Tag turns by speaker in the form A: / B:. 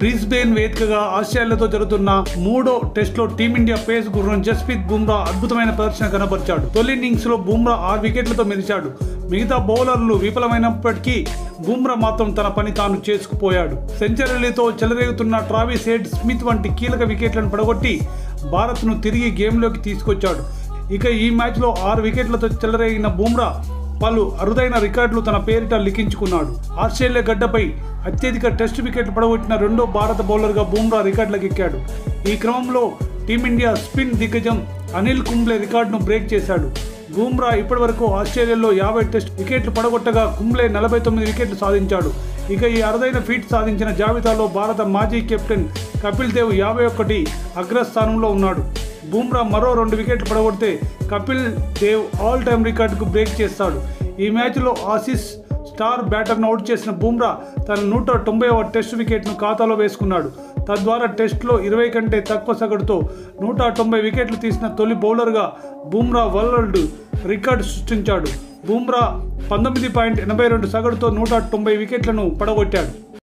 A: Brisbane వేదికగా ఆస్ట్రేలియాతో జరుగుతున్న మూడో టెస్టులో టీమిండియా పేస్ గుర్రం జస్ప్రీత్ బుమ్రా అద్భుతమైన ప్రదర్శన కనబరిచాడు. తొలి ఇన్నింగ్స్ లో బుమ్రా 6 వికెట్లతో మెరిచాడు. మిగతా బౌలర్లు విఫలమైనప్పటికీ బుమ్రా మాత్రం తన పని తాను చేసుకుపోయాడు. సెంచరీలతో చెలరేగుతున్న ట్రావిస్ హెడ్, స్మిత్ వంటి కీలక వికెట్లను పడగొట్టి భారత్ను తిరిగి గేమ్లోకి తీసుకొచ్చాడు. ఇక ఈ మ్యాచ్లో 6 వికెట్లతో చెలరేగిన బుమ్రా పలు అరుదైన రికార్డులు తన పేరిట లిఖించుకున్నాడు. ఆస్ట్రేలియా గడ్డపై అత్యధిక టెస్టు వికెట్లు పడగొట్టిన రెండో భారత బౌలర్గా బుమ్రా రికార్డులకు ఎక్కాడు. ఈ క్రమంలో టీమిండియా స్పిన్ దిగ్గజం అనిల్ కుంబ్లే రికార్డును బ్రేక్ చేశాడు. బుమ్రా ఇప్పటివరకు ఆస్ట్రేలియాలో 50 టెస్ట్ వికెట్లు పడగొట్టగా కుంబ్లే 49 వికెట్లు సాధించాడు. ఇక ఈ అరుదైన ఫీట్ సాధించిన జాబితాలో భారత మాజీ కెప్టెన్ కపిల్ దేవ్ 51 అగ్రస్థానంలో ఉన్నాడు. బుమ్రా మరో 2 వికెట్లు పడగొడితే కపిల్ దేవ్ ఆల్ టైమ్ రికార్డుకు బ్రేక్ చేస్తాడు. ఈ మ్యాచ్లో ఆసీస్ స్టార్ బ్యాటర్ను అవుట్ చేసిన బుమ్రా తన 190వ టెస్ట్ వికెట్ను ఖాతాలో వేసుకున్నాడు. తద్వారా టెస్టులో 20 కంటే తక్కువ సగటుతో 190 వికెట్లు తీసిన తొలి బౌలర్గా బుమ్రా వరల్డ్ రికార్డు సృష్టించాడు. బుమ్రా 19.82 సగటుతో 190 వికెట్లను పడగొట్టాడు.